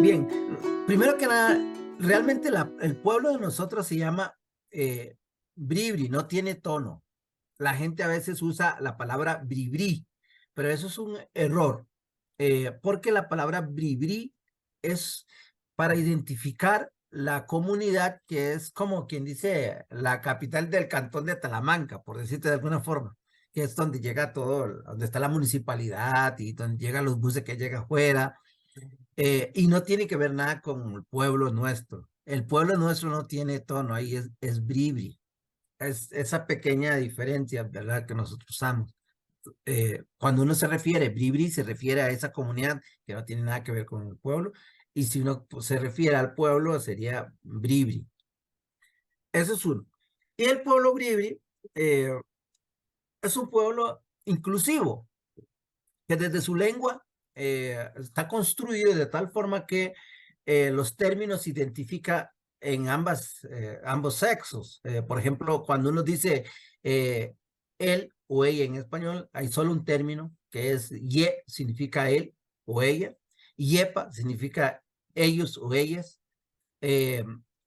Bien, primero que nada, realmente el pueblo de nosotros se llama Bribri, no tiene tono. La gente a veces usa la palabra bribri, pero eso es un error, porque la palabra bribri es para identificar la comunidad que es como quien dice la capital del cantón de Talamanca, por decirte de alguna forma, que es donde llega todo, donde está la municipalidad y donde llegan los buses que llegan afuera, y no tiene que ver nada con el pueblo nuestro. El pueblo nuestro no tiene tono, ahí es bribri. Es esa pequeña diferencia, ¿verdad? Que nosotros usamos. Cuando uno se refiere, bribri se refiere a esa comunidad que no tiene nada que ver con el pueblo. Y si uno pues, se refiere al pueblo, sería bribri. Eso es uno. Y el pueblo bribri eh, es un pueblo inclusivo, que desde su lengua está construido de tal forma que los términos identifica en ambos sexos. Por ejemplo, cuando uno dice eh, él o ella en español, hay solo un término que es ye, significa él o ella, y yepa significa ellos o ellas. Eh,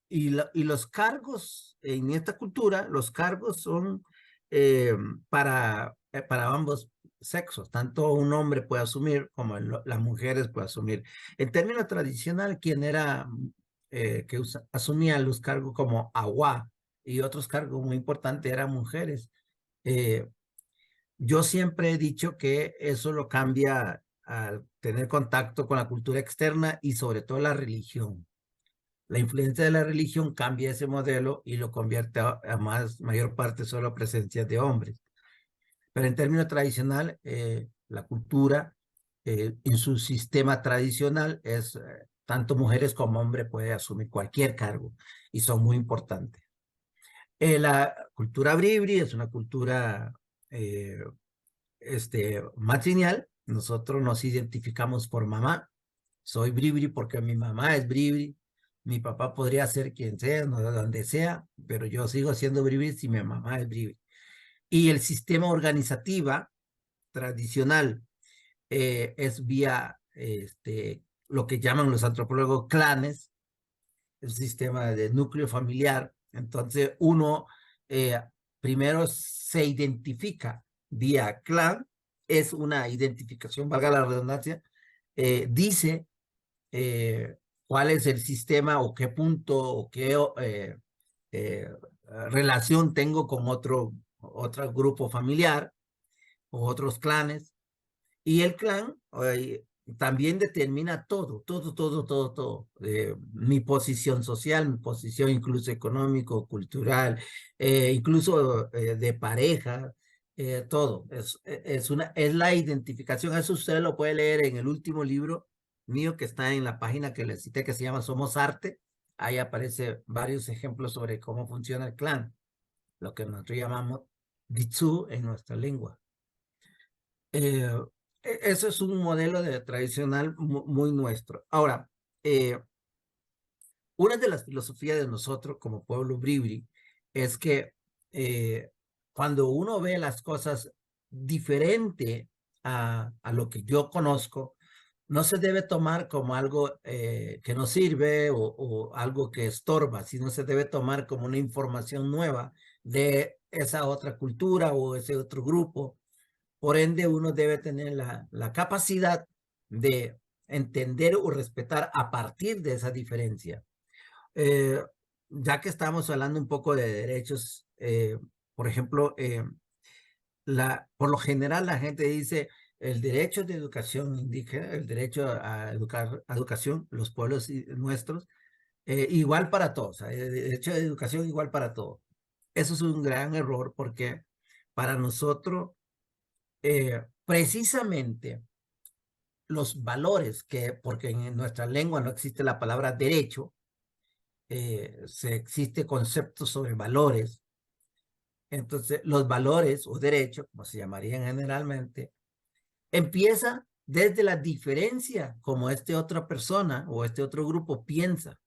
y los cargos en esta cultura, los cargos son eh, para ambos sexos, tanto un hombre puede asumir como las mujeres pueden asumir. En términos tradicional, quien era que asumía los cargos como agua y otros cargos muy importantes eran mujeres. Eh, yo siempre he dicho que eso lo cambia al tener contacto con la cultura externa y sobre todo la religión. La influencia de la religión cambia ese modelo y lo convierte a mayor parte solo presencia de hombres. Pero en términos tradicional, la cultura en su sistema tradicional es tanto mujeres como hombres pueden asumir cualquier cargo y son muy importantes. La cultura bribri es una cultura eh, matrilineal. Nosotros nos identificamos por mamá. Soy bribri porque mi mamá es bribri. Mi papá podría ser quien sea, no de donde sea, pero yo sigo siendo bribri si mi mamá es bribri. Y el sistema organizativa tradicional es vía lo que llaman los antropólogos clanes, el sistema de núcleo familiar. Entonces uno eh, primero se identifica vía clan, es una identificación, valga la redundancia, dice eh, cuál es el sistema o qué punto o qué eh, relación tengo con otro grupo familiar o otros clanes. Y el clan también determina todo, todo, todo, todo, todo. Mi posición social, mi posición incluso económico, cultural, incluso de pareja, todo. Es la identificación. Eso usted lo puede leer en el último libro mío que está en la página que le cité que se llama Somos Arte. Ahí aparece varios ejemplos sobre cómo funciona el clan, lo que nosotros llamamos Ditsu en nuestra lengua. Eh, Eso es un modelo de tradicional muy nuestro. Ahora, una de las filosofías de nosotros como pueblo bribri es que eh, cuando uno ve las cosas diferente a lo que yo conozco, no se debe tomar como algo que no sirve o algo que estorba, sino se debe tomar como una información nueva de esa otra cultura o ese otro grupo. Por ende, uno debe tener la capacidad de entender o respetar a partir de esa diferencia. Eh, ya que estamos hablando un poco de derechos, por ejemplo, por lo general la gente dice el derecho de educación indígena, el derecho a educar, a educación, los pueblos nuestros, igual para todos, el derecho de educación igual para todos. Eso es un gran error porque para nosotros, precisamente, los valores que, porque en nuestra lengua no existe la palabra derecho, se existe conceptos sobre valores. Entonces, los valores o derechos, como se llamarían generalmente, empieza desde la diferencia como esta otra persona o este otro grupo piensa,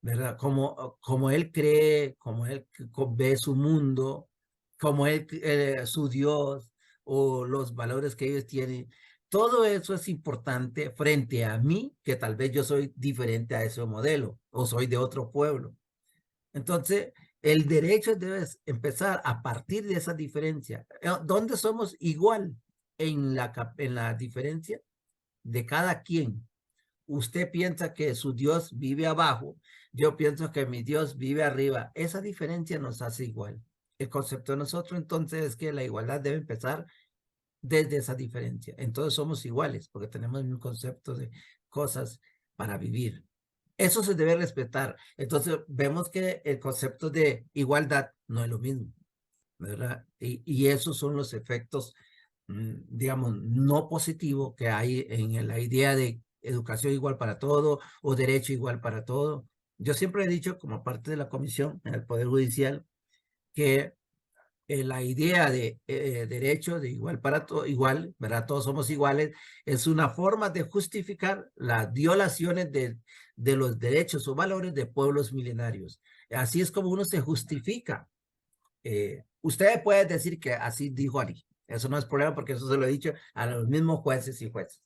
¿verdad? Como él cree, como él ve su mundo, como él, su Dios o los valores que ellos tienen. todo eso es importante frente a mí, que tal vez yo soy diferente a ese modelo o soy de otro pueblo. Entonces, el derecho debe empezar a partir de esa diferencia. ¿Dónde somos igual en la diferencia de cada quien? Usted piensa que su Dios vive abajo, yo pienso que mi Dios vive arriba. Esa diferencia nos hace igual. El concepto de nosotros entonces es que la igualdad debe empezar desde esa diferencia. Entonces somos iguales porque tenemos un concepto de cosas para vivir. Eso se debe respetar. Entonces vemos que el concepto de igualdad no es lo mismo, ¿verdad? Y esos son los efectos, digamos, no positivos que hay en la idea de educación igual para todo o derecho igual para todo. Yo siempre he dicho, como parte de la comisión en el Poder Judicial, que la idea de derecho de igual para todo, igual, ¿verdad? Todos somos iguales, es una forma de justificar las violaciones de los derechos o valores de pueblos milenarios. Así es como uno se justifica. Usted puede decir que así dijo Ali. Eso no es problema porque eso se lo he dicho a los mismos jueces y jueces.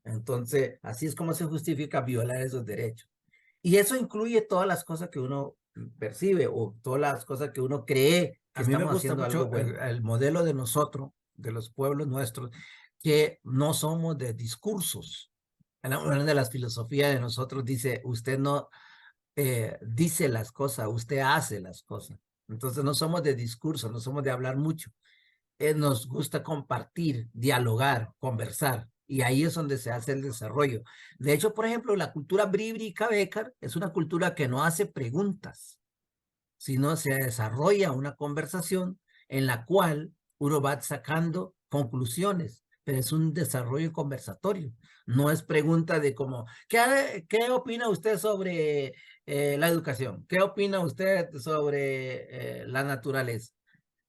Entonces, así es como se justifica violar esos derechos. Y eso incluye todas las cosas que uno percibe o todas las cosas que uno cree que A mí me estamos gusta haciendo algo mucho bueno. El modelo de nosotros, de los pueblos nuestros, que no somos de discursos. Una de las filosofías de nosotros dice, usted no dice las cosas, usted hace las cosas. Entonces no somos de discurso, no somos de hablar mucho. Nos gusta compartir, dialogar, conversar. Y ahí es donde se hace el desarrollo. De hecho, por ejemplo, la cultura Bribri y Cabécar es una cultura que no hace preguntas, sino se desarrolla una conversación en la cual uno va sacando conclusiones, pero es un desarrollo conversatorio. No es pregunta de como, ¿qué opina usted sobre la educación? ¿Qué opina usted sobre la naturaleza?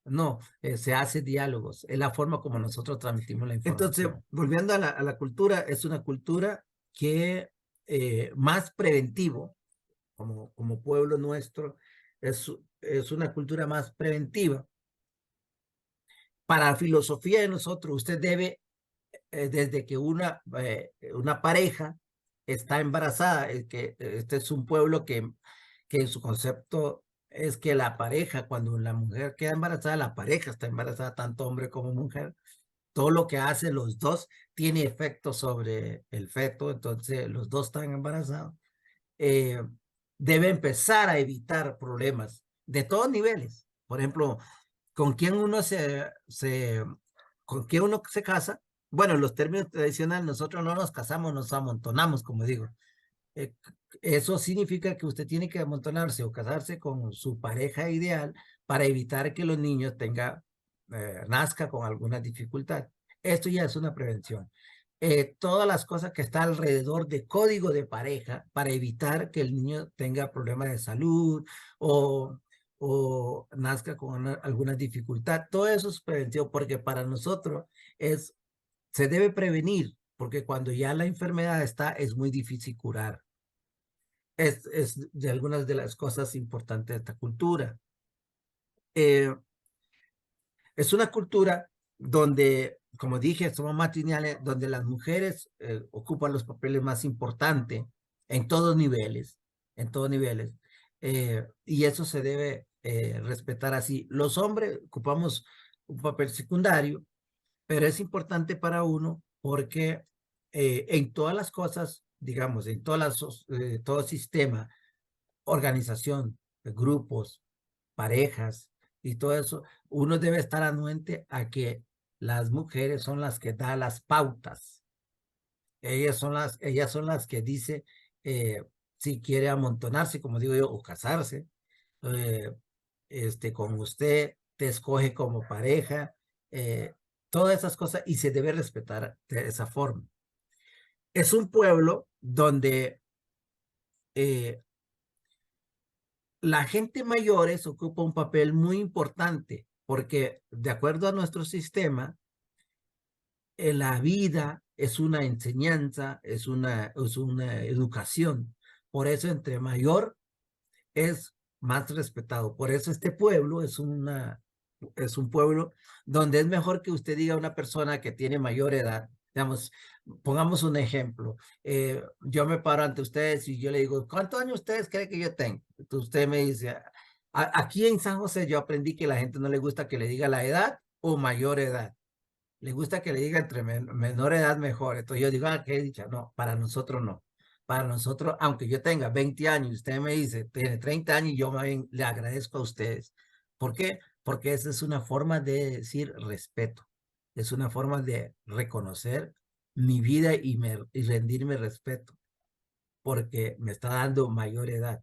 No, se hace diálogos, es la forma como nosotros transmitimos la información. Entonces, volviendo a la cultura, es una cultura que más preventivo, como pueblo nuestro, es una cultura más preventiva. Para la filosofía de nosotros, usted debe, desde que una pareja está embarazada, que este es un pueblo que en su concepto es que la pareja, cuando la mujer queda embarazada, la pareja está embarazada, tanto hombre como mujer. Todo lo que hacen los dos tiene efecto sobre el feto, entonces los dos están embarazados. Eh, Debe empezar a evitar problemas de todos niveles. Por ejemplo, con quién con quién uno se casa. Bueno, en los términos tradicionales, nosotros no nos casamos, nos amontonamos, como digo. Eh, Eso significa que usted tiene que amontonarse o casarse con su pareja ideal para evitar que los niños nazca con alguna dificultad. Esto ya es una prevención. Todas las cosas que están alrededor de código de pareja para evitar que el niño tenga problemas de salud o, o nazca con alguna dificultad. Todo eso es prevención porque para nosotros se debe prevenir porque cuando ya la enfermedad está, es muy difícil curar. Es de algunas de las cosas importantes de esta cultura. Eh, es una cultura donde, como dije, somos matrilineales, donde las mujeres ocupan los papeles más importantes en todos niveles, en todos niveles. Y eso se debe respetar así. Los hombres ocupamos un papel secundario, pero es importante para uno porque en todas las cosas, digamos, en todo sistema, organización, grupos, parejas y todo eso, uno debe estar anuente a que las mujeres son las que dan las pautas. Ellas son las que dice si quiere amontonarse, como digo yo, o casarse eh, con usted, te escoge como pareja, eh, todas esas cosas y se debe respetar de esa forma. Es un pueblo donde eh, la gente mayores ocupa un papel muy importante porque de acuerdo a nuestro sistema, la vida es una enseñanza, es una educación. Por eso entre mayor es más respetado. Por eso este pueblo es un pueblo donde es mejor que usted diga a una persona que tiene mayor edad, Digamos, pongamos un ejemplo. Yo me paro ante ustedes y yo le digo, ¿cuántos años ustedes creen que yo tengo? Entonces usted me dice, aquí en San José yo aprendí que a la gente no le gusta que le diga la edad o mayor edad. Le gusta que le diga entre menor edad mejor. Entonces yo digo, qué dicha. No, para nosotros no. Para nosotros, aunque yo tenga 20 años y usted me dice, tiene 30 años, yo más bien le agradezco a ustedes. ¿Por qué? Porque esa es una forma de decir respeto. Es una forma de reconocer mi vida y rendirme respeto, porque me está dando mayor edad.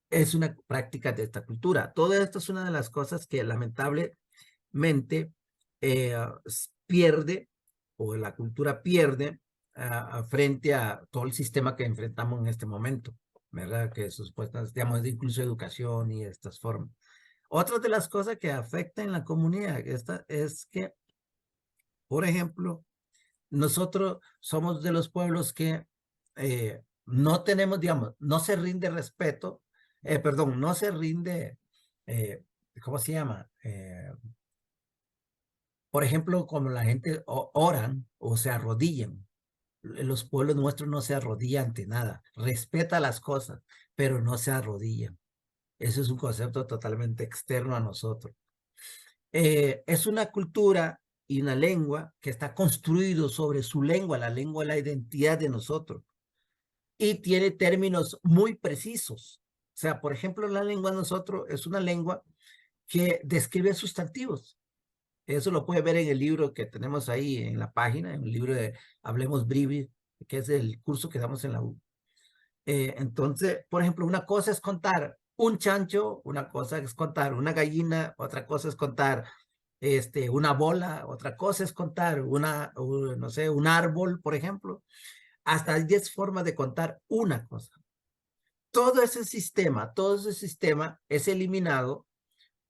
Es una práctica de esta cultura. Todo esto es una de las cosas que lamentablemente eh, pierde, o la cultura pierde frente a todo el sistema que enfrentamos en este momento, ¿verdad? Que supuestas, digamos, de incluso educación y estas formas. Otra de las cosas que afectan en la comunidad es que, por ejemplo, nosotros somos de los pueblos que no tenemos, digamos, no se rinde respeto, perdón, no se rinde, eh, ¿cómo se llama? Por ejemplo, como la gente oran o se arrodillan. En los pueblos nuestros no se arrodillan ante nada, respeta las cosas, pero no se arrodillan. Eso es un concepto totalmente externo a nosotros. Es una cultura y una lengua que está construido sobre su lengua, la lengua es la identidad de nosotros, y tiene términos muy precisos. O sea, por ejemplo, la lengua de nosotros es una lengua que describe sustantivos. Eso lo puede ver en el libro que tenemos ahí en la página, en el libro de Hablemos Bribri, que es el curso que damos en la U. Entonces, por ejemplo, una cosa es contar un chancho, una cosa es contar una gallina, otra cosa es contar una bola, otra cosa es contar no sé, un árbol, por ejemplo. Hasta hay 10 formas de contar una cosa. Todo ese sistema es eliminado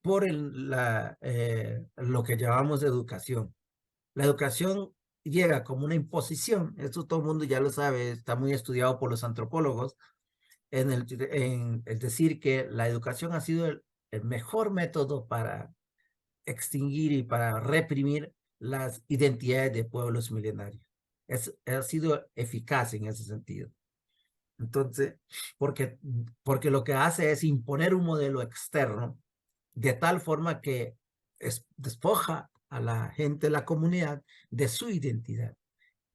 por lo que llamamos educación. La educación llega como una imposición, esto todo el mundo ya lo sabe, está muy estudiado por los antropólogos, en decir que la educación ha sido el mejor método para extinguir y para reprimir las identidades de pueblos milenarios. Ha sido eficaz en ese sentido. Entonces, porque lo que hace es imponer un modelo externo de tal forma que despoja a la gente de la comunidad de su identidad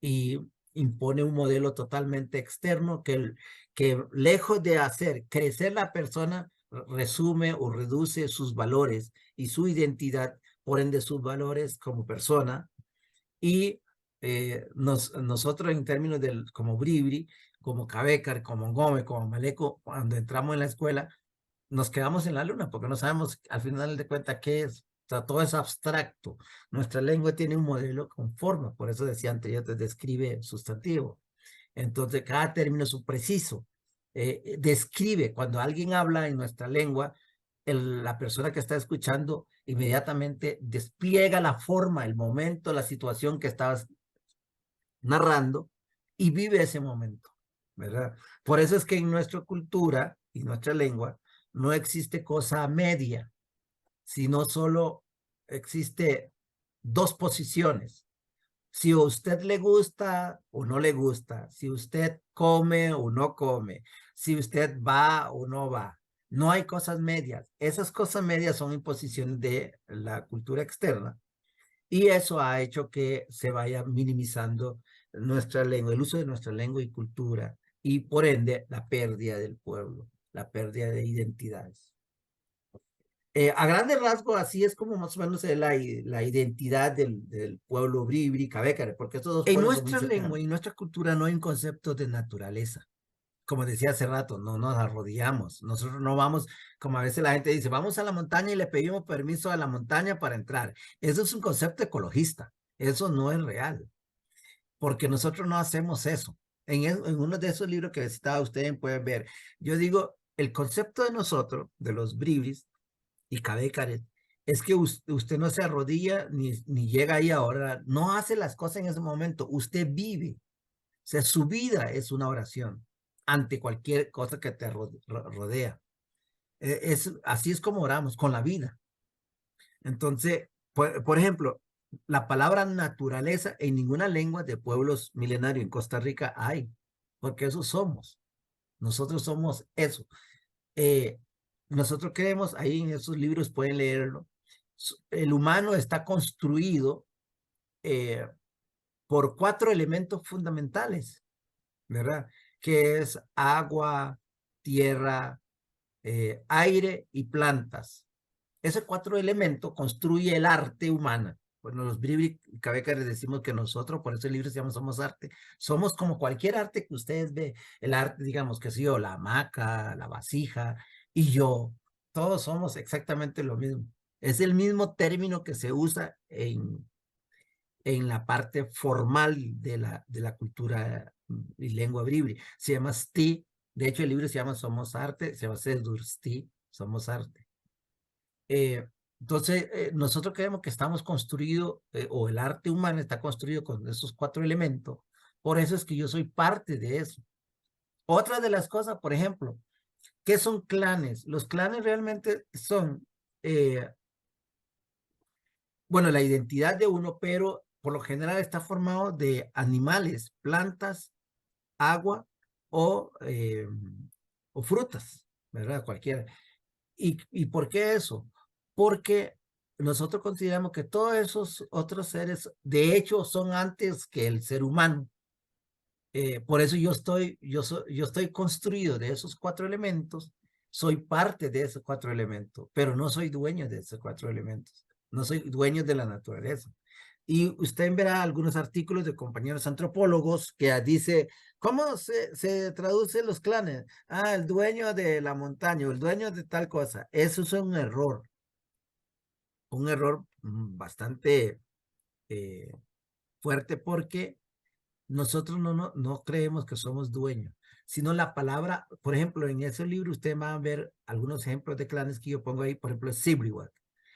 y impone un modelo totalmente externo que lejos de hacer crecer la persona, resume o reduce sus valores y su identidad, por ende sus valores como persona. Y nosotros en términos como Bribri, como Cabecar, como Gómez, como Maleco, cuando entramos en la escuela, nos quedamos en la luna porque no sabemos al final de cuentas qué es. O sea, todo es abstracto. Nuestra lengua tiene un modelo con forma, por eso decía anterior, describe sustantivo. Entonces, cada término es un preciso. Describe, cuando alguien habla en nuestra lengua, la persona que está escuchando inmediatamente despliega la forma, el momento, la situación que estabas narrando y vive ese momento, ¿verdad? Por eso es que en nuestra cultura y nuestra lengua no existe cosa media, sino solo existe dos posiciones. Si a usted le gusta o no le gusta, si usted come o no come, si usted va o no va. No hay cosas medias. Esas cosas medias son imposiciones de la cultura externa y eso ha hecho que se vaya minimizando nuestra lengua, el uso de nuestra lengua y cultura y por ende la pérdida del pueblo, la pérdida de identidades. A grandes rasgos, así es como más o menos es la identidad del pueblo bribri, cabécare, porque estos dos pueblos son muy cercanos. En nuestra lengua y nuestra cultura no hay un concepto de naturaleza. Como decía hace rato, no nos arrodillamos. Nosotros no vamos, como a veces la gente dice, vamos a la montaña y le pedimos permiso a la montaña para entrar. Eso es un concepto ecologista. Eso no es real, porque nosotros no hacemos eso. En uno de esos libros que citaba ustedes pueden ver, yo digo, el concepto de nosotros, de los bribris, y Cabecares, es que usted no se arrodilla ni llega ahí ahora, no hace las cosas en ese momento, usted vive. O sea, su vida es una oración ante cualquier cosa que te rodea. Así es como oramos, con la vida. Entonces, por ejemplo, La palabra naturaleza en ninguna lengua de pueblos milenarios en Costa Rica hay, porque eso somos. Nosotros somos eso. Eh, nosotros creemos, ahí en esos libros pueden leerlo, el humano está construido eh, por 4 elementos fundamentales, ¿verdad? Que es agua, tierra, aire y plantas. Esos 4 elementos construye el arte humana. Bueno, los Bribri y Cabeca les decimos que nosotros, por eso el libro se llama Somos Arte, somos como cualquier arte que ustedes ve, el arte, digamos, que sí, o la hamaca, la vasija, y yo, todos somos exactamente lo mismo. Es el mismo término que se usa en la parte formal de la cultura y lengua bribri. Se llama STI, de hecho el libro se llama Somos Arte, se llama Sedur STI, Somos Arte. Eh, entonces, nosotros creemos que estamos construidos, o el arte humano está construido con esos 4 elementos. Por eso es que yo soy parte de eso. Otra de las cosas, por ejemplo, ¿qué son clanes? Los clanes realmente son, bueno, la identidad de uno, pero por lo general está formado de animales, plantas, agua o frutas, ¿verdad? Cualquiera. ¿Y por qué eso? Porque nosotros consideramos que todos esos otros seres, de hecho, son antes que el ser humano. Por eso yo estoy construido de esos 4 elementos, soy parte de esos 4 elementos, pero no soy dueño de esos 4 elementos, no soy dueño de la naturaleza. Y usted verá algunos artículos de compañeros antropólogos que dice, ¿cómo se traducen los clanes? Ah, el dueño de la montaña, o el dueño de tal cosa. Eso es un error bastante eh, fuerte porque nosotros no creemos que somos dueños, sino la palabra, por ejemplo, en ese libro usted va a ver algunos ejemplos de clanes que yo pongo ahí, por ejemplo, Sibriwak.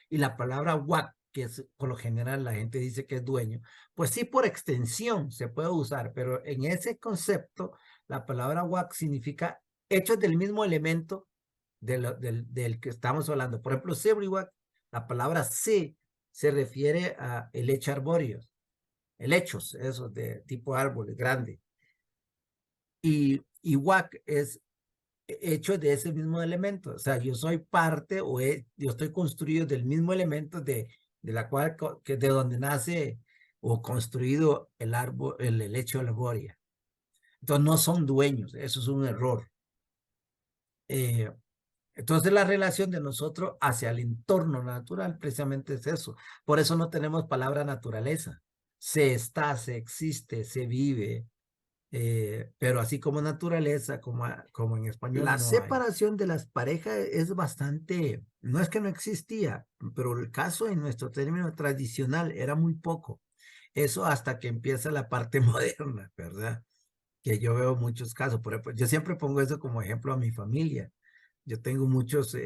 Y la palabra Wak, que es por lo general la gente dice que es dueño, pues sí por extensión se puede usar, pero en ese concepto la palabra Wak significa hechos del mismo elemento del que estamos hablando. Por ejemplo, Sibriwak, la palabra sí se refiere a el hecho arbóreo, helechos, esos de tipo árboles grande. Y WAC es hecho de ese mismo elemento. O sea, yo soy parte yo estoy construido del mismo elemento de la cual, que de donde nace o construido el árbol, el helecho arbórea. Entonces no son dueños, eso es un error. Eh, entonces la relación de nosotros hacia el entorno natural precisamente es eso. Por eso no tenemos palabra naturaleza. Se está, se existe, se vive, pero así como naturaleza, como en español, la separación de las parejas es bastante, no es que no existía, pero el caso en nuestro término tradicional era muy poco. Eso hasta que empieza la parte moderna, ¿verdad? Que yo veo muchos casos. Por ejemplo, yo siempre pongo eso como ejemplo a mi familia. Yo tengo muchos,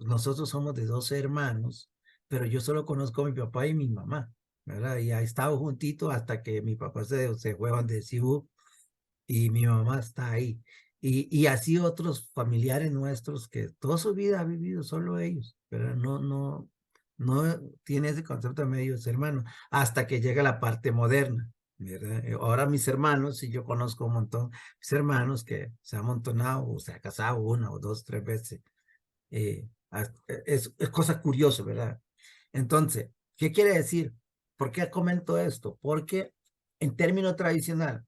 nosotros somos de 12 hermanos, pero yo solo conozco a mi papá y mi mamá, ¿verdad? Y ha estado juntito hasta que mi papá se fue donde Sibú y mi mamá está ahí. Y así otros familiares nuestros que toda su vida ha vivido solo ellos, pero no tiene ese concepto de medios hermanos hasta que llega la parte moderna, ¿verdad? Ahora mis hermanos, y yo conozco un montón, mis hermanos que se han amontonado o se ha casado 1 o 2, 3 veces. Es cosa curiosa, ¿verdad? Entonces, ¿qué quiere decir? ¿Por qué comento esto? Porque en término tradicional,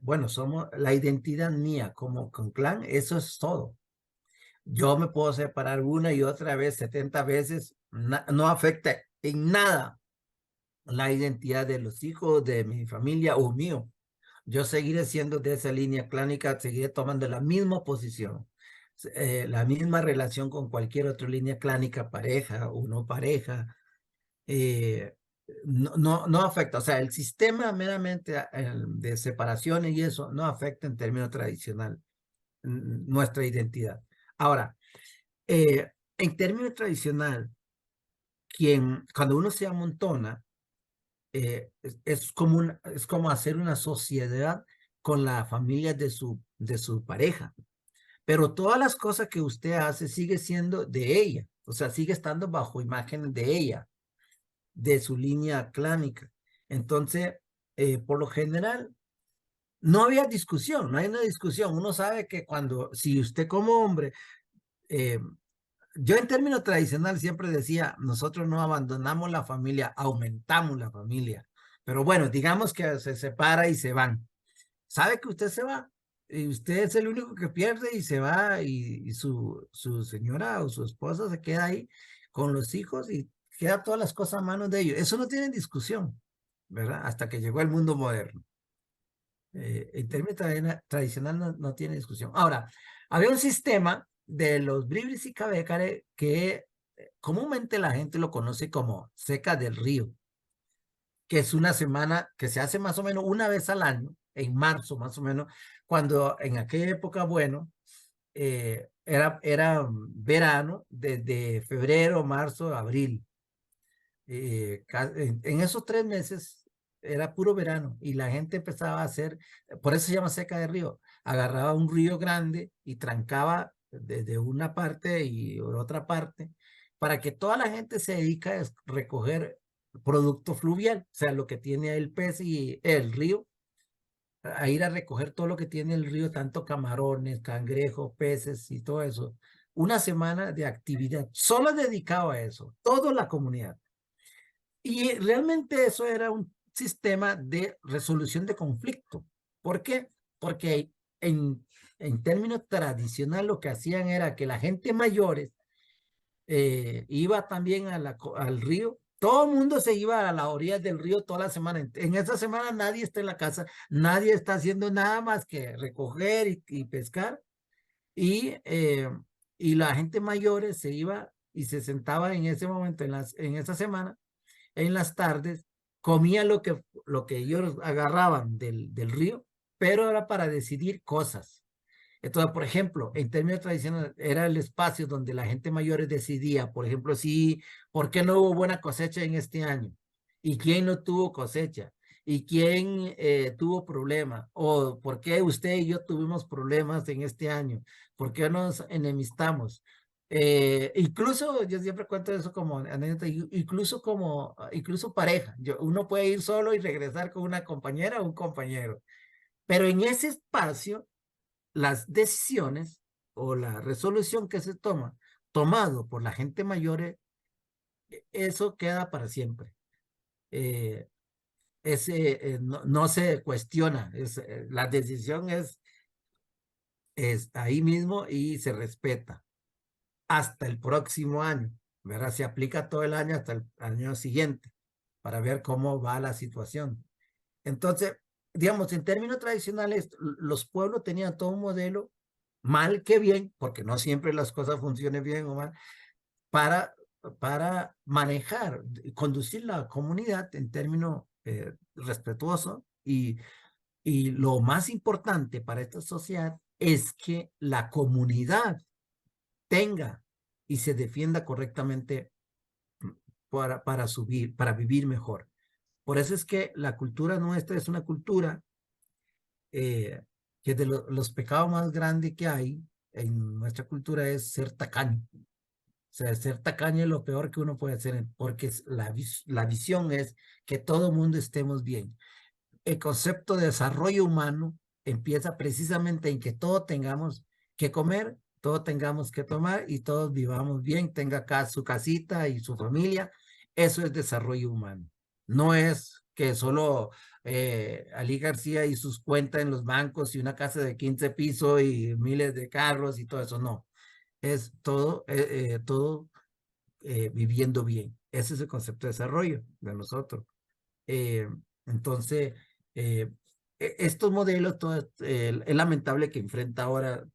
bueno, somos la identidad mía como con clan, eso es todo. Yo me puedo separar una y otra vez, 70 veces, no afecta en nada la identidad de los hijos, de mi familia o mío. Yo seguiré siendo de esa línea clánica, seguiré tomando la misma posición, la misma relación con cualquier otra línea clánica, pareja o no pareja, no afecta, o sea, el sistema meramente de separaciones y eso no afecta en términos tradicional nuestra identidad. Ahora, en términos tradicional, cuando uno se amontona, es como hacer una sociedad con la familia de su pareja, pero todas las cosas que usted hace sigue siendo de ella, o sea, sigue estando bajo imagen de ella. de su línea clánica. Entonces, por lo general, no había discusión, no hay una discusión. Uno sabe que cuando, si usted como hombre, yo en términos tradicional siempre decía, nosotros no abandonamos la familia, aumentamos la familia. Pero bueno, digamos que se separa y se van. Sabe que usted se va y usted es el único que pierde y se va y su señora o su esposa se queda ahí con los hijos y queda todas las cosas a manos de ellos. Eso no tiene discusión, ¿verdad? Hasta que llegó el mundo moderno. En términos tradicional no tiene discusión. Ahora, había un sistema de los bribris y cabécare que comúnmente la gente lo conoce como seca del río, que es una semana que se hace más o menos una vez al año, en marzo más o menos, cuando en aquella época, bueno, era verano desde febrero, marzo, abril. En esos 3 meses era puro verano y la gente empezaba a hacer, por eso se llama seca de río, agarraba un río grande y trancaba desde una parte y otra parte para que toda la gente se dedica a recoger producto fluvial, o sea, lo que tiene el pez y el río, a ir a recoger todo lo que tiene el río, tanto camarones, cangrejos, peces y todo eso. Una semana de actividad solo dedicado a eso, toda la comunidad. Y realmente eso era un sistema de resolución de conflicto. ¿Por qué? Porque en términos tradicional lo que hacían era que la gente mayores iba también al río. Todo el mundo se iba a las orillas del río toda la semana. En esa semana nadie está en la casa, nadie está haciendo nada más que recoger y pescar. Y, eh, y la gente mayores se iba y se sentaba en ese momento, en esa semana, en las tardes, comía lo que ellos agarraban del río, pero era para decidir cosas. Entonces, por ejemplo, en términos tradicionales, era el espacio donde la gente mayor decidía, por ejemplo, si, ¿por qué no hubo buena cosecha en este año? ¿Y quién no tuvo cosecha? ¿Y quién tuvo problema? ¿O por qué usted y yo tuvimos problemas en este año? ¿Por qué nos enemistamos? Incluso, yo siempre cuento eso como anécdota, incluso pareja. Uno puede ir solo y regresar con una compañera o un compañero. Pero en ese espacio las decisiones o la resolución que se toma, tomado por la gente mayor, eso queda para siempre. Eh, no se cuestiona, la decisión es ahí mismo y se respeta hasta el próximo año, ¿verdad? Se aplica todo el año hasta el año siguiente para ver cómo va la situación. Entonces, digamos, en términos tradicionales, los pueblos tenían todo un modelo, mal que bien, porque no siempre las cosas funcionan bien o mal, para, para manejar, conducir la comunidad en términos respetuosos y lo más importante para esta sociedad es que la comunidad tenga y se defienda correctamente para vivir mejor. Por eso es que la cultura nuestra es una cultura que de los pecados más grandes que hay en nuestra cultura es ser tacaño. O sea, ser tacaño es lo peor que uno puede hacer, porque la visión es que todo mundo estemos bien. El concepto de desarrollo humano empieza precisamente en que todos tengamos que comer, todos tengamos que tomar y todos vivamos bien, tenga acá su casita y su familia. Eso es desarrollo humano. No es que solo Ali García y sus cuentas en los bancos y una casa de 15 pisos y miles de carros y todo eso, no. Es todo viviendo bien. Ese es el concepto de desarrollo de nosotros. Eh, entonces, eh, estos modelos, es lamentable que enfrenta ahora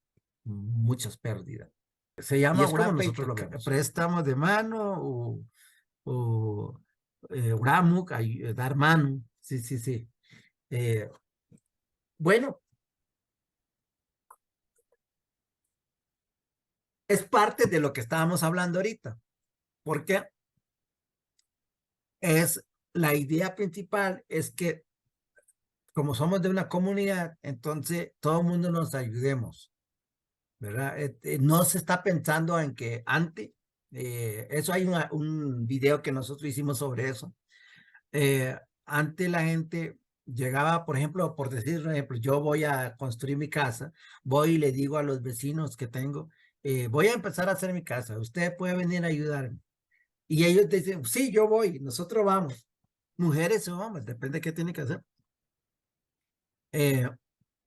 muchas pérdidas. Se Y llama es como URAPE, nosotros lo vemos. préstamos de mano o URAMUC, dar mano. Sí, sí, sí. Eh, bueno, es parte de lo que estábamos hablando ahorita, porque la idea principal es que como somos de una comunidad, entonces todo el mundo nos ayudemos, ¿verdad? No se está pensando en que antes Eso hay un video que nosotros hicimos sobre eso. Antes la gente llegaba, por ejemplo, por decir un ejemplo, yo voy a construir mi casa, voy y le digo a los vecinos que tengo, voy a empezar a hacer mi casa, usted puede venir a ayudarme. Y ellos dicen, sí, yo voy, nosotros vamos. Mujeres o hombres, depende de qué tiene que hacer. Eh,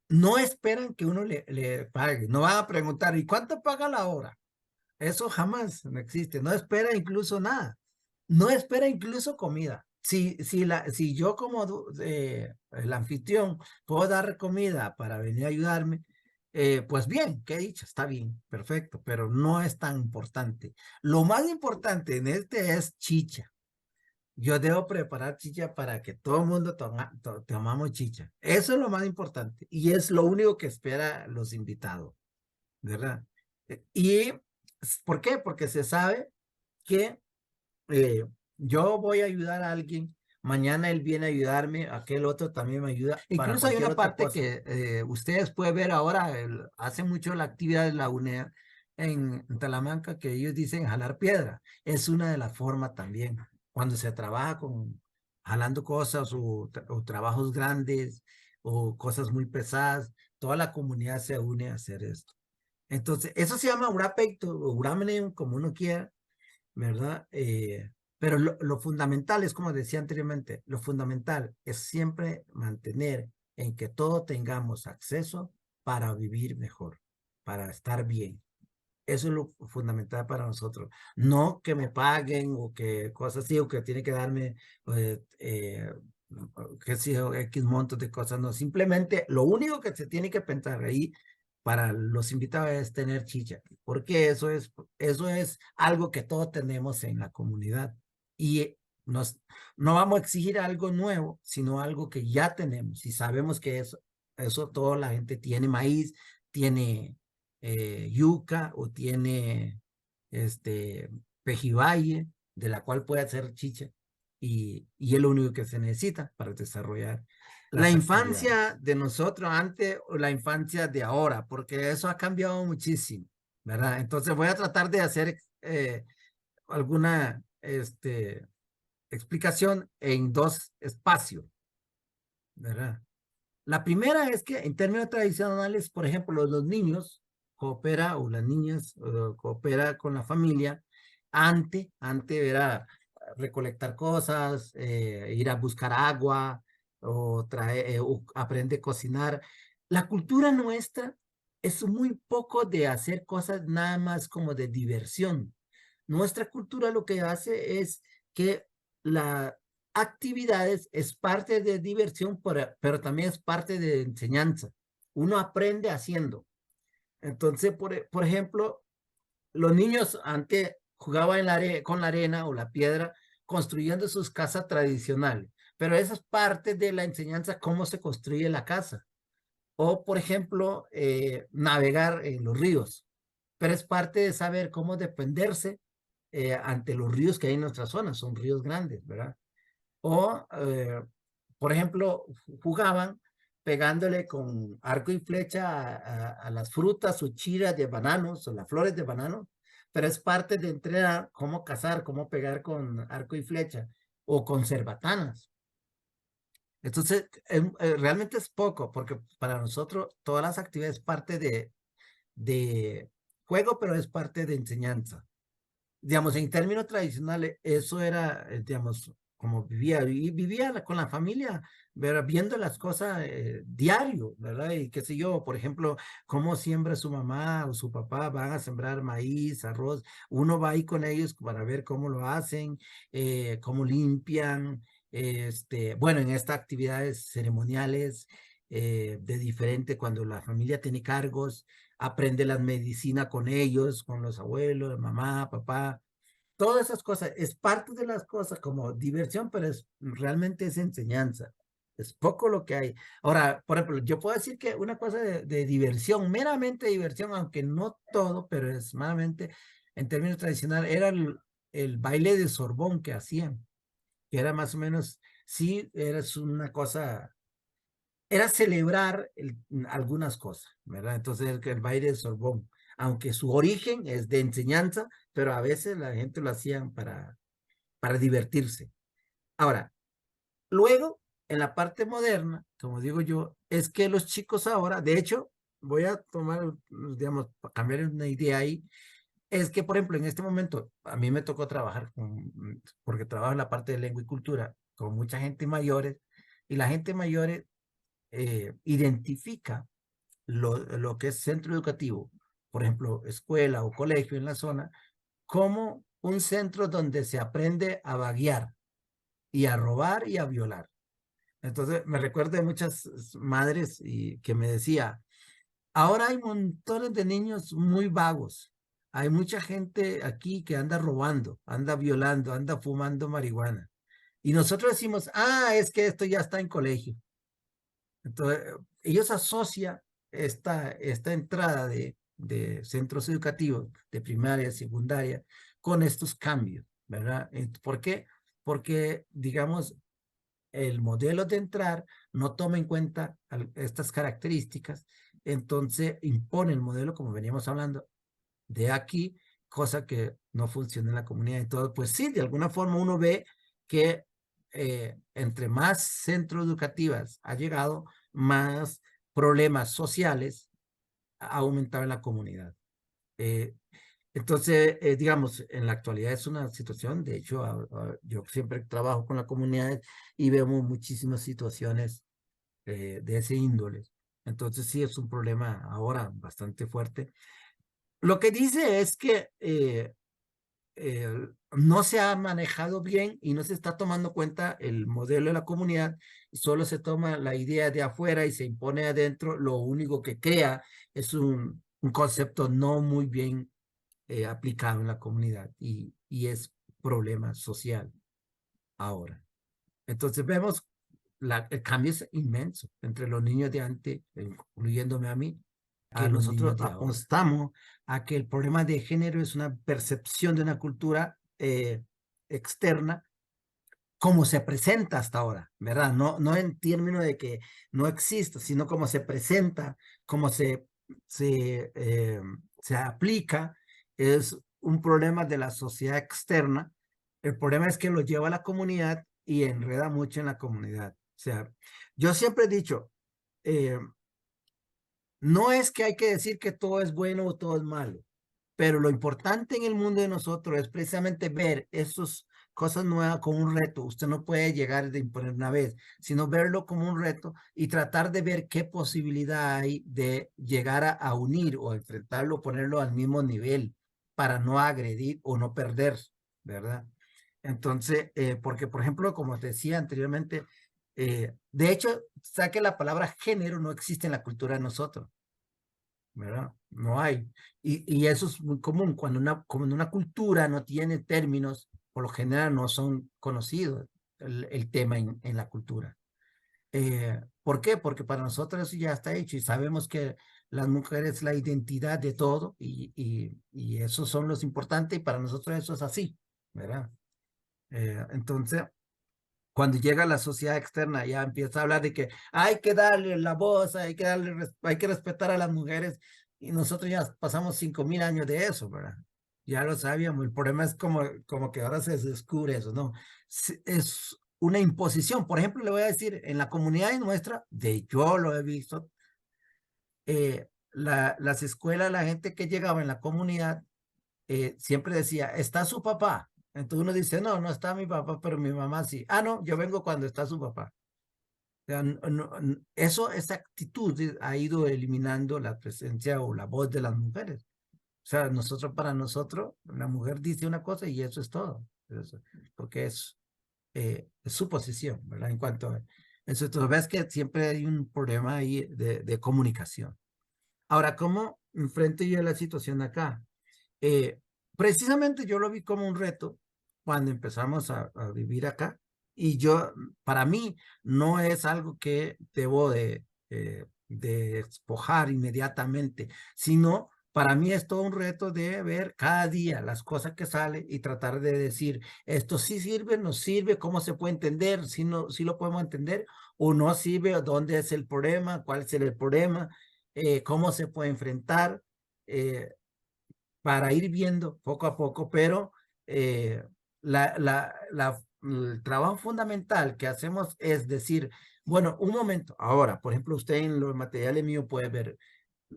no esperan que uno le pague, no van a preguntar, ¿y cuánto paga la hora? Eso jamás no existe, no espera incluso nada, no espera incluso comida. Si yo como el anfitrión puedo dar comida para venir a ayudarme, pues bien, ¿qué he dicho? Está bien, perfecto, pero no es tan importante. Lo más importante en este es chicha. Yo debo preparar chicha para que todo el mundo tomamos chicha. Eso es lo más importante y es lo único que espera los invitados, ¿verdad? ¿Y por qué? Porque se sabe que eh, yo voy a ayudar a alguien, mañana él viene a ayudarme, aquel otro también me ayuda. Incluso hay una parte que ustedes pueden ver ahora, hace mucho la actividad de la UNED en Talamanca, que ellos dicen jalar piedra. Es una de las formas también, cuando se trabaja con jalando cosas o trabajos grandes o cosas muy pesadas, toda la comunidad se une a hacer esto. Entonces, eso se llama urapecto o uramenem, como uno quiera, ¿verdad? Pero lo fundamental es, como decía anteriormente, lo fundamental es siempre mantener en que todos tengamos acceso para vivir mejor, para estar bien. Eso es lo fundamental para nosotros. No que me paguen o que cosas así, o que tiene que darme, eh, eh, qué sé yo, X montos de cosas. No, simplemente lo único que se tiene que pensar ahí para los invitados es tener chicha, porque eso es algo que todos tenemos en la comunidad. Y nos, no vamos a exigir algo nuevo, sino algo que ya tenemos. Y sabemos que eso toda la gente tiene maíz, tiene yuca o tiene pejibaye, de la cual puede hacer chicha, y es lo único que se necesita para desarrollar la infancia de nosotros antes o la infancia de ahora, porque eso ha cambiado muchísimo, ¿verdad? Entonces voy a tratar de hacer alguna explicación en dos espacios, ¿verdad? La primera es que en términos tradicionales, por ejemplo, los niños coopera o las niñas coopera con la familia. Antes era recolectar cosas, ir a buscar agua o aprende a cocinar. La cultura nuestra es muy poco de hacer cosas nada más como de diversión. Nuestra cultura lo que hace es que la actividades es parte de diversión, pero también es parte de enseñanza. Uno aprende haciendo. Entonces, por ejemplo, los niños antes jugaban con la arena o la piedra construyendo sus casas tradicionales, pero esa es parte de la enseñanza, cómo se construye la casa. O, por ejemplo, navegar en los ríos, pero es parte de saber cómo defenderse ante los ríos que hay en nuestra zona, son ríos grandes, ¿verdad? O, por ejemplo, jugaban pegándole con arco y flecha a las frutas o chiras de bananos o las flores de banano, pero es parte de entrenar cómo cazar, cómo pegar con arco y flecha o con cerbatanas. Entonces, realmente es poco, porque para nosotros todas las actividades es parte de juego, pero es parte de enseñanza. Digamos, en términos tradicionales, eso era, digamos, como vivía, y vivía con la familia, ¿verdad? Viendo las cosas diario, ¿verdad? Y qué sé yo, por ejemplo, cómo siembra su mamá o su papá, van a sembrar maíz, arroz, uno va ahí con ellos para ver cómo lo hacen, cómo limpian, bueno, en estas actividades ceremoniales de diferente, cuando la familia tiene cargos, aprende la medicina con ellos, con los abuelos, mamá, papá, todas esas cosas, es parte de las cosas como diversión, pero realmente es enseñanza. Es poco lo que hay. Ahora, por ejemplo, yo puedo decir que una cosa de diversión, meramente diversión, aunque no todo, pero es meramente, en términos tradicionales, era el baile de Sorbón que hacían, que era más o menos, sí, era una cosa, era celebrar algunas cosas, ¿verdad? Entonces el baile de Sorbón. aunque su origen es de enseñanza, pero a veces la gente lo hacían para divertirse. Ahora, luego, en la parte moderna, como digo yo, es que los chicos ahora, de hecho, voy a tomar, digamos, para cambiar una idea ahí, es que, por ejemplo, en este momento, a mí me tocó trabajar porque trabajo en la parte de lengua y cultura, con mucha gente mayores, y la gente mayores identifica lo que es centro educativo, por ejemplo, escuela o colegio en la zona, como un centro donde se aprende a vaguear y a robar y a violar. Entonces, me recuerdo de muchas madres que me decía, ahora hay montones de niños muy vagos. Hay mucha gente aquí que anda robando, anda violando, anda fumando marihuana. Y nosotros decimos, ah, es que esto ya está en colegio. Entonces, ellos asocian esta entrada de centros educativos de primaria, secundaria, con estos cambios, ¿verdad? ¿Por qué? Porque, digamos, el modelo de entrar no toma en cuenta estas características, entonces impone el modelo, como veníamos hablando, de aquí, cosa que no funciona en la comunidad y todo. Pues sí, de alguna forma uno ve que entre más centros educativos ha llegado, más problemas sociales ha aumentado en la comunidad. Eh, entonces, digamos, en la actualidad es una situación, de hecho, yo siempre trabajo con las comunidades y vemos muchísimas situaciones de ese índole. Entonces, sí, es un problema ahora bastante fuerte. Lo que dice es que no se ha manejado bien y no se está tomando cuenta el modelo de la comunidad, solo se toma la idea de afuera y se impone adentro, lo único que crea es un concepto no muy bien aplicado en la comunidad y es problema social ahora. Entonces vemos, el cambio es inmenso entre los niños de antes, incluyéndome a mí, que los nosotros niños de ahora. apostamos a que el problema de género es una percepción de una cultura externa como se presenta hasta ahora, ¿verdad? No, no en términos de que no exista, sino como se presenta, como se aplica, es un problema de la sociedad externa. El problema es que lo lleva a la comunidad y enreda mucho en la comunidad. O sea, yo siempre he dicho, eh, no es que hay que decir que todo es bueno o todo es malo, pero lo importante en el mundo de nosotros es precisamente ver esas cosas nuevas como un reto. Usted no puede llegar de imponer una vez, sino verlo como un reto y tratar de ver qué posibilidad hay de llegar a unir o enfrentarlo, ponerlo al mismo nivel para no agredir o no perder, ¿verdad? Entonces, porque por ejemplo, como te decía anteriormente, de hecho, saque la palabra género no existe en la cultura de nosotros. ¿Verdad? No hay. Y eso es muy común. Cuando una cultura no tiene términos, por lo general no son conocidos el tema en la cultura. ¿Por qué? Porque para nosotros eso ya está hecho y sabemos que las mujeres la identidad de todo y esos son los importantes y para nosotros eso es así, ¿verdad? Entonces, cuando llega la sociedad externa, ya empieza a hablar de que hay que darle la voz, hay que respetar a las mujeres, y nosotros ya pasamos 5.000 años de eso, ¿verdad? Ya lo sabíamos, el problema es como que ahora se descubre eso, ¿no? Es una imposición, por ejemplo, le voy a decir, en la comunidad nuestra, de yo lo he visto, las escuelas, la gente que llegaba en la comunidad, siempre decía, ¿está su papá? Entonces uno dice, no, no está mi papá, pero mi mamá sí. Ah, no, yo vengo cuando está su papá. O sea, esa actitud ha ido eliminando la presencia o la voz de las mujeres. O sea, para nosotros, la mujer dice una cosa y eso es todo. Porque es su posición, ¿verdad? En cuanto a eso, entonces ves que siempre hay un problema ahí de comunicación. Ahora, ¿cómo enfrento yo la situación acá? Eh, Precisamente yo lo vi como un reto cuando empezamos a vivir acá y para mí, no es algo que debo de despojar inmediatamente, sino para mí es todo un reto de ver cada día las cosas que salen y tratar de decir, esto sí sirve, no sirve, cómo se puede entender, si no, si lo podemos entender o no sirve, dónde es el problema, cuál es el problema, cómo se puede enfrentar. para ir viendo poco a poco, pero el trabajo fundamental que hacemos es decir, bueno, un momento, ahora, por ejemplo, usted en los materiales míos puede ver,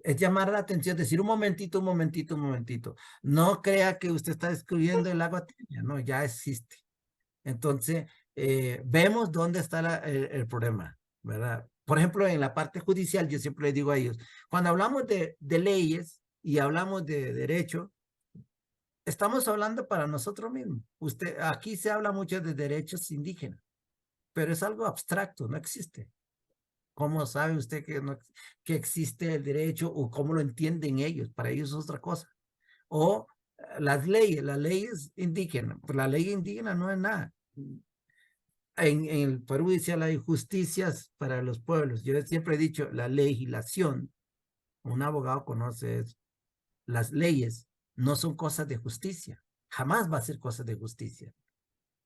es llamar la atención, decir un momentito, un momentito, un momentito. No crea que usted está descubriendo el agua tibia, no, ya existe. Entonces, vemos dónde está el problema, ¿verdad? Por ejemplo, en la parte judicial, yo siempre les digo a ellos, cuando hablamos de leyes y hablamos de derecho, estamos hablando para nosotros mismos. Usted, aquí se habla mucho de derechos indígenas, pero es algo abstracto, no existe. ¿Cómo sabe usted que, no, que existe el derecho o cómo lo entienden ellos? Para ellos es otra cosa. O las leyes indígenas, pues la ley indígena no es nada. En el Perú dice la injusticias para los pueblos. Yo siempre he dicho, la legislación, un abogado conoce eso, las leyes no son cosas de justicia, jamás va a ser cosas de justicia.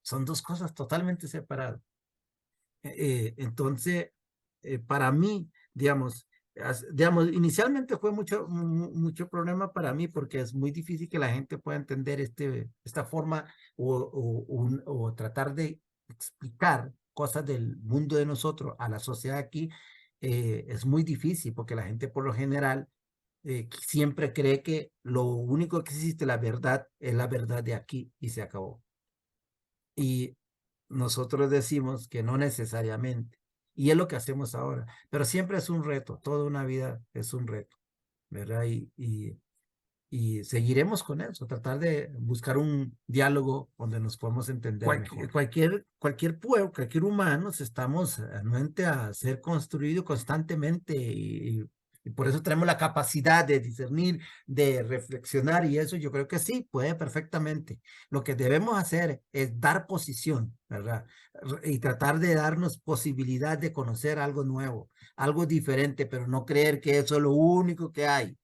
Son dos cosas totalmente separadas. Entonces, para mí, digamos, inicialmente fue mucho problema para mí porque es muy difícil que la gente pueda entender esta forma o tratar de explicar cosas del mundo de nosotros a la sociedad aquí. Es muy difícil porque la gente por lo general siempre cree que lo único que existe, la verdad, es la verdad de aquí y se acabó. Y nosotros decimos que no necesariamente. Y es lo que hacemos ahora. Pero siempre es un reto, toda una vida es un reto, ¿verdad? Y seguiremos con eso, tratar de buscar un diálogo donde nos podamos entender mejor. Cualquier pueblo, cualquier humano, estamos anuente a ser construido constantemente y por eso tenemos la capacidad de discernir, de reflexionar y eso yo creo que sí, puede perfectamente. Lo que debemos hacer es dar posición, ¿verdad? Y tratar de darnos posibilidad de conocer algo nuevo, algo diferente, pero no creer que eso es lo único que hay,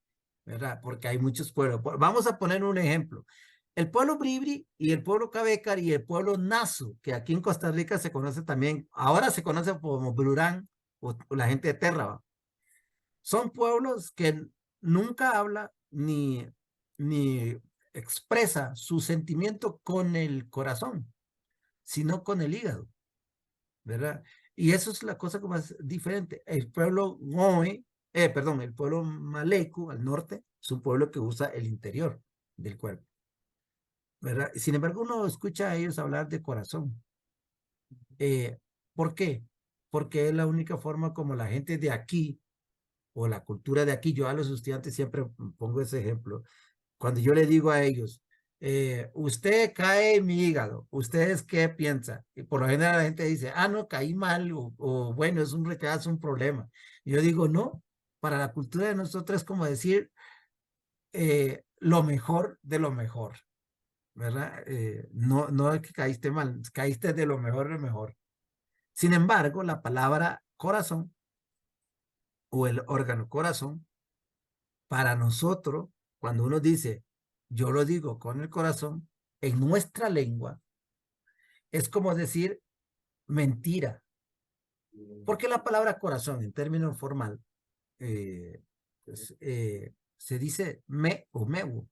¿verdad? Porque hay muchos pueblos. Vamos a poner un ejemplo. El pueblo Bribri y el pueblo Cabecar y el pueblo Nasu, que aquí en Costa Rica se conoce también, ahora se conoce como Brurán o la gente de Terra. Son pueblos que nunca habla ni expresa su sentimiento con el corazón, sino con el hígado, ¿verdad? Y eso es la cosa que más diferente. El pueblo Ngoe, perdón, el pueblo Maleku al norte es un pueblo que usa el interior del cuerpo, ¿verdad? Sin embargo, uno escucha a ellos hablar de corazón. ¿Por qué? Porque es la única forma como la gente de aquí o la cultura de aquí, yo a los estudiantes siempre pongo ese ejemplo, cuando yo le digo a ellos, usted cae en mi hígado, ¿ustedes qué piensan? Y por lo general la gente dice, ah, no, caí mal, o bueno, es un rechazo, un problema. Y yo digo, no, para la cultura de nosotros es como decir lo mejor de lo mejor, ¿verdad? No, no es que caíste mal, caíste de lo mejor. Sin embargo, la palabra corazón o el órgano corazón, para nosotros, cuando uno dice, yo lo digo con el corazón, en nuestra lengua, es como decir mentira. Porque la palabra corazón, en términos formal, pues, se dice me o meu.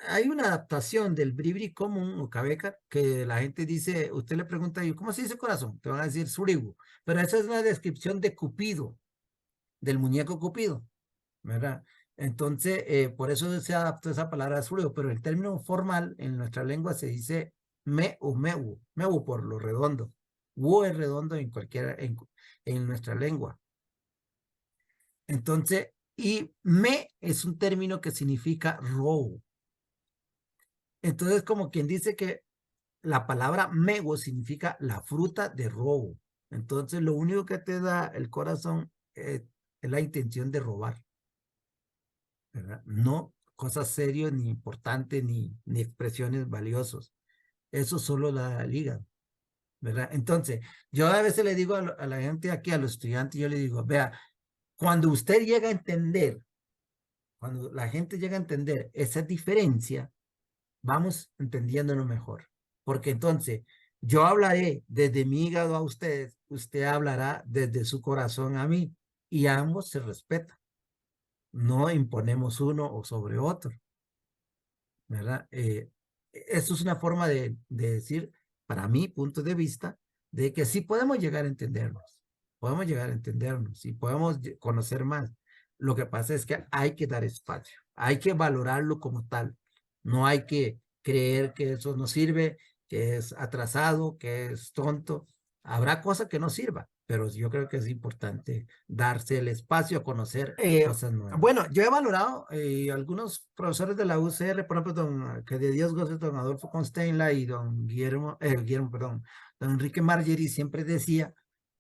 Hay una adaptación del bribri común o cabeca que la gente dice, usted le pregunta, ¿cómo se dice corazón? Te van a decir surigu. Pero esa es una descripción de Cupido, del muñeco Cupido, ¿verdad? Entonces, por eso se adaptó esa palabra surigu, pero el término formal en nuestra lengua se dice me o meu, meu por lo redondo. Wu es redondo en cualquiera, en nuestra lengua. Entonces, y me es un término que significa robo. Entonces, como quien dice que la palabra mego significa la fruta de robo. Entonces, lo único que te da el corazón es la intención de robar, ¿verdad? No cosas serias, ni importantes, ni expresiones valiosas. Eso solo da el hígado, ¿verdad? Entonces, yo a veces le digo a la gente aquí, a los estudiantes, yo le digo, vea, cuando usted llega a entender, cuando la gente llega a entender esa diferencia, vamos entendiéndolo mejor. Porque entonces yo hablaré desde mi hígado a ustedes, usted hablará desde su corazón a mí y ambos se respetan. no imponemos uno o sobre otro, ¿verdad? Eso es una forma de decir, para mi punto de vista, de que sí podemos llegar a entendernos y podemos conocer más. Lo que pasa es que hay que dar espacio, hay que valorarlo como tal. No hay que creer que eso no sirve, que es atrasado, que es tonto. Habrá cosas que no sirvan, pero yo creo que es importante darse el espacio a conocer cosas nuevas. Bueno, yo he valorado algunos profesores de la UCR, por ejemplo, que de Dios goce, don Adolfo Consteinla y don Guillermo, perdón, don Enrique Margeri siempre decía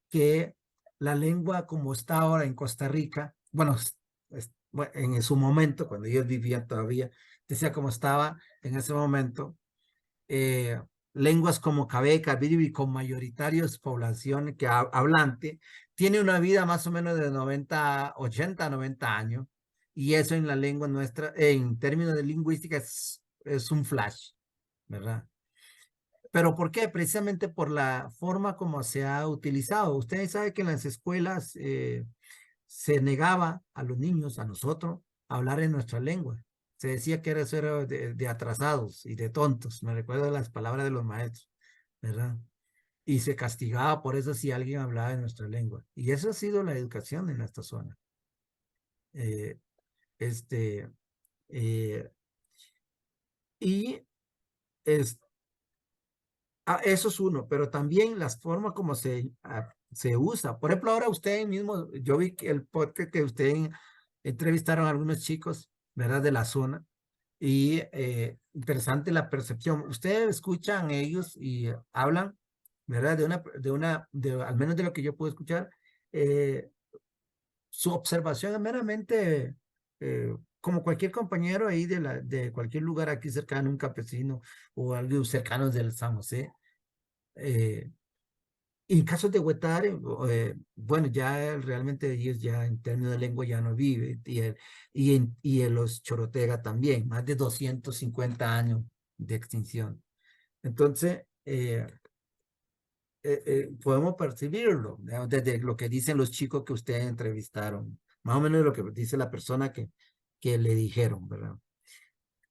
que la lengua como está ahora en Costa Rica, bueno, bueno, en su momento, cuando ellos vivían todavía, decía cómo estaba en ese momento, eh, lenguas como Cabeca, Biribi, con mayoritarios población que hablante, tiene una vida más o menos de 90, 80, 90 años, y eso en la lengua nuestra, en términos de lingüística, es un flash, ¿verdad? ¿Pero por qué? Precisamente por la forma como se ha utilizado. Ustedes saben que en las escuelas se negaba a los niños, a nosotros, a hablar en nuestra lengua. Se decía que eso era de atrasados y de tontos. Me recuerdo las palabras de los maestros, ¿verdad? Y se castigaba por eso si alguien hablaba en nuestra lengua. Y eso ha sido la educación en esta zona. Eh, este, eh, y es, eso es uno, pero también las formas como se usa. Por ejemplo, ahora usted mismo, yo vi que el podcast que usted entrevistaron a algunos chicos, ¿verdad? De la zona. Y interesante la percepción. Ustedes escuchan ellos y hablan, ¿verdad? Al menos de lo que yo puedo escuchar, eh, su observación es meramente como cualquier compañero ahí de cualquier lugar aquí cercano, un campesino o algo cercano del San José. Eh, en casos de Huetare, bueno, ya realmente ellos ya en términos de lengua ya no viven, y en los Chorotega también, más de 250 años de extinción. Entonces, podemos percibirlo, digamos, desde lo que dicen los chicos que ustedes entrevistaron, más o menos lo que dice la persona que le dijeron, ¿verdad?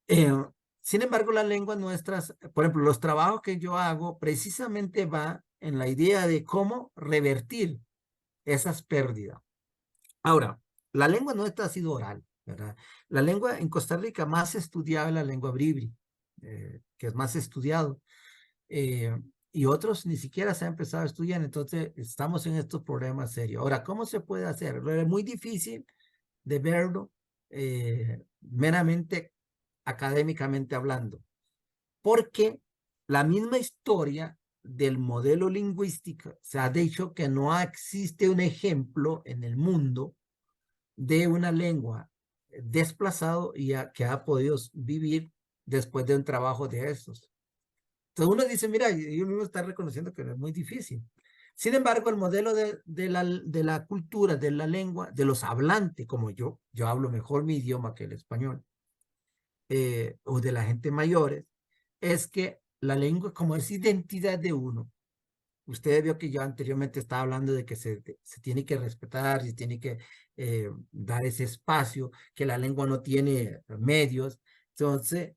Eh, Sin embargo, las lenguas nuestras, por ejemplo, los trabajos que yo hago precisamente va en la idea de cómo revertir esas pérdidas. Ahora, la lengua nuestra ha sido oral, ¿verdad? La lengua en Costa Rica más estudiada es la lengua bribri, que es más estudiado, eh, y otros ni siquiera se han empezado a estudiar, entonces estamos en estos problemas serios. Ahora, ¿cómo se puede hacer? Es muy difícil de verlo meramente académicamente hablando, porque la misma historia del modelo lingüístico se ha dicho que no existe un ejemplo en el mundo de una lengua desplazado y que ha podido vivir después de un trabajo de estos. Entonces uno dice, mira, yo mismo está reconociendo que es muy difícil. Sin embargo, el modelo de la cultura, de la lengua, de los hablantes, como yo hablo mejor mi idioma que el español, o de la gente mayores, es que la lengua como es identidad de uno. Usted vio que yo anteriormente estaba hablando de que se tiene que respetar, se tiene que dar ese espacio, que la lengua no tiene medios, entonces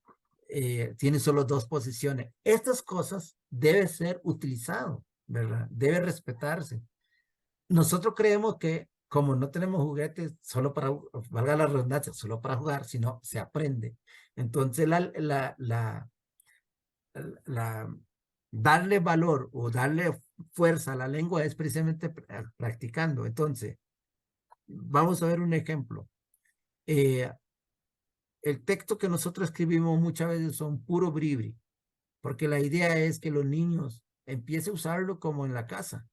tiene solo dos posiciones. Estas cosas deben ser utilizadas, ¿verdad? Debe respetarse. Nosotros creemos que como no tenemos juguetes solo para, valga la redundancia, solo para jugar, sino se aprende. Entonces la darle valor o darle fuerza a la lengua es precisamente practicando. Entonces, vamos a ver un ejemplo. El texto que nosotros escribimos muchas veces son puro bribri, porque la idea es que los niños empiecen a usarlo como en la casa,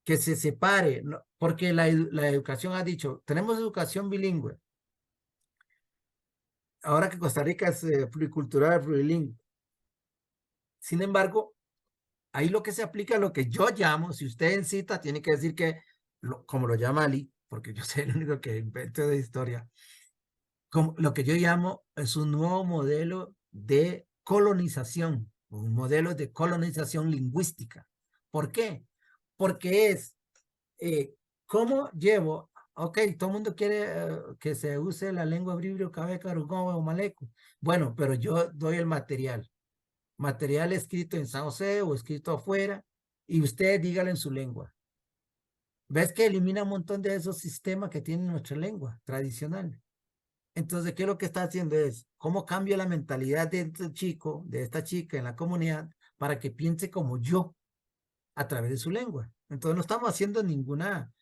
que se separe, ¿no? Porque la educación ha dicho, tenemos educación bilingüe, ahora que Costa Rica es pluricultural, plurilingüe. Sin embargo, ahí lo que se aplica es lo que yo llamo, si usted en cita tiene que decir que, como lo llama Ali, porque yo soy el único que invento de historia, como, lo que yo llamo es un nuevo modelo de colonización, un modelo de colonización lingüística. ¿Por qué? Porque es cómo llevo ok, todo el mundo quiere que se use la lengua bribrio, cabeca, arugón o maleco. Bueno, pero yo doy el material escrito en San José o escrito afuera, y usted dígalo en su lengua. ¿Ves que elimina un montón de esos sistemas que tiene nuestra lengua tradicional? Entonces, ¿qué es lo que está haciendo? Es cómo cambio la mentalidad de este chico, de esta chica en la comunidad, para que piense como yo a través de su lengua. Entonces, no estamos haciendo ninguna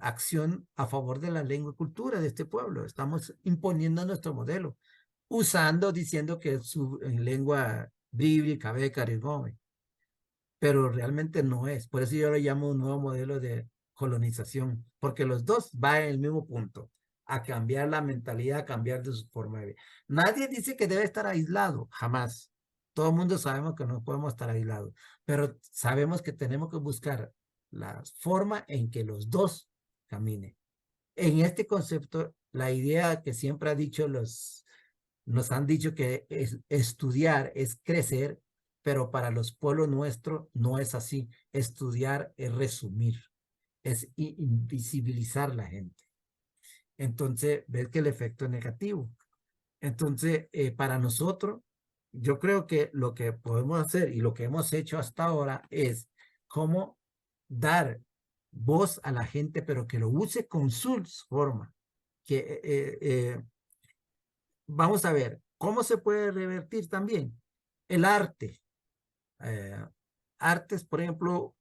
acción a favor de la lengua y cultura de este pueblo. Estamos imponiendo nuestro modelo, usando, diciendo que es su lengua bíblica, beca, pero realmente no es. Por eso yo lo llamo un nuevo modelo de colonización, porque los dos van en el mismo punto, a cambiar la mentalidad, a cambiar de su forma de vida. Nadie dice que debe estar aislado, jamás. Todo el mundo sabemos que no podemos estar aislados, pero sabemos que tenemos que buscar la forma en que los dos caminen. En este concepto, la idea que siempre ha dicho nos han dicho que estudiar es crecer, pero para los pueblos nuestros no es así. Estudiar es resumir, es invisibilizar la gente. Entonces, ves que el efecto es negativo. Entonces, para nosotros, yo creo que lo que podemos hacer y lo que hemos hecho hasta ahora es cómo dar voz a la gente, pero que lo use con sus formas. Que vamos a ver, ¿cómo se puede revertir también? El arte. Eh, artes, por ejemplo,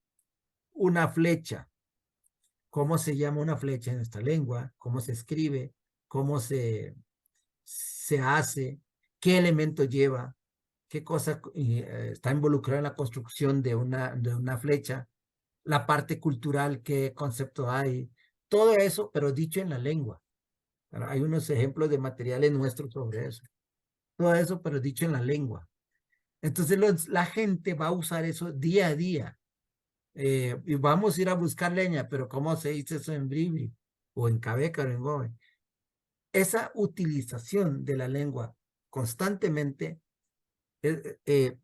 una flecha. ¿Cómo se llama una flecha en nuestra lengua? ¿Cómo se escribe? ¿Cómo se hace? ¿Qué elemento lleva? ¿Qué cosa está involucrada en la construcción de una flecha? La parte cultural, ¿qué concepto hay? Todo eso, pero dicho en la lengua. Hay unos ejemplos de materiales nuestros sobre eso. Todo eso, pero dicho en la lengua. Entonces la gente va a usar eso día a día. Y vamos a ir a buscar leña, pero ¿cómo se dice eso en Bribri? O en Cabeca o en Gobe. Esa utilización de la lengua constantemente,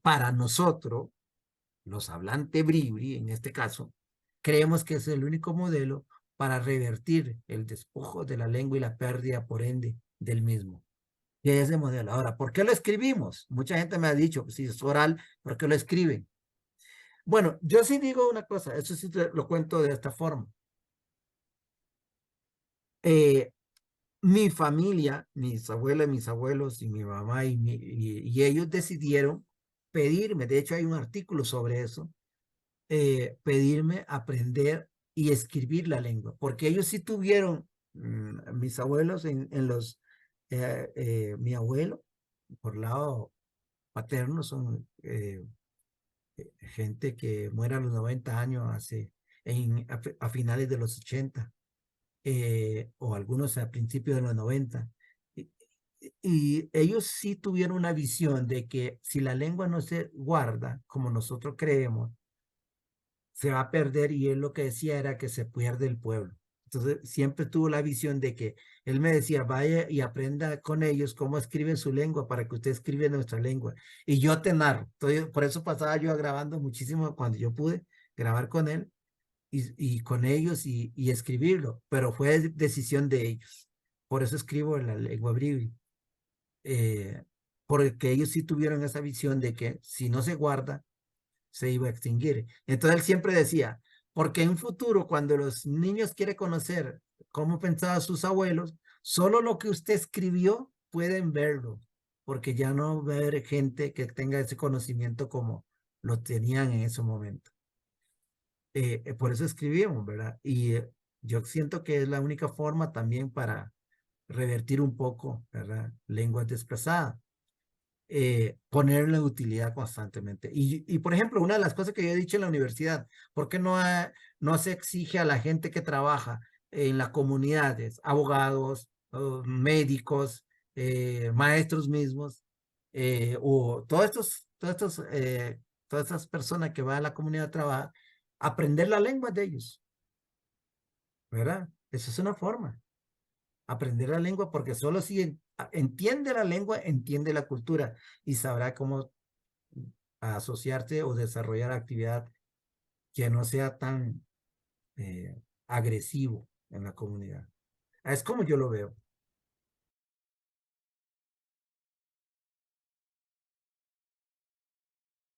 para nosotros, los hablantes Bribri, en este caso, creemos que es el único modelo para revertir el despojo de la lengua y la pérdida, por ende, del mismo. Y ese modelo. Ahora, ¿por qué lo escribimos? Mucha gente me ha dicho, si es oral, ¿por qué lo escriben? Bueno, yo sí digo una cosa, eso sí te lo cuento de esta forma. Eh, Mi familia, mis abuelas, mis abuelos y mi mamá y ellos decidieron pedirme, de hecho hay un artículo sobre eso, pedirme aprender y escribir la lengua, porque ellos sí tuvieron, mis abuelos en los, mi abuelo, por lado paterno, son gente que muere a los 90 años a finales de los 80, o algunos a principios de los 90. Y, y ellos sí tuvieron una visión de que si la lengua no se guarda como nosotros creemos, se va a perder, y él lo que decía era que se pierde el pueblo. Entonces siempre tuvo la visión de que él me decía, vaya y aprenda con ellos cómo escriben su lengua para que usted escriba en nuestra lengua. Y yo te narro. Entonces, por eso pasaba yo grabando muchísimo cuando yo pude grabar con él y con ellos y escribirlo, pero fue decisión de ellos. Por eso escribo en la lengua bribri, porque ellos sí tuvieron esa visión de que si no se guarda, se iba a extinguir. Entonces él siempre decía, porque en un futuro, cuando los niños quieren conocer cómo pensaban sus abuelos, solo lo que usted escribió pueden verlo, porque ya no va a haber gente que tenga ese conocimiento como lo tenían en ese momento. Por eso escribimos, ¿verdad? Y yo siento que es la única forma también para revertir un poco, ¿verdad? Lenguas desplazadas, ponerle utilidad constantemente. Por ejemplo, una de las cosas que yo he dicho en la universidad, ¿por qué no se exige a la gente que trabaja en las comunidades, abogados, médicos, maestros mismos, o todas estas personas que van a la comunidad a trabajar, aprender la lengua de ellos, ¿verdad? Esa es una forma, aprender la lengua, porque solo si entiende la lengua, entiende la cultura y sabrá cómo asociarse o desarrollar actividad que no sea tan agresivo en la comunidad. Es como yo lo veo.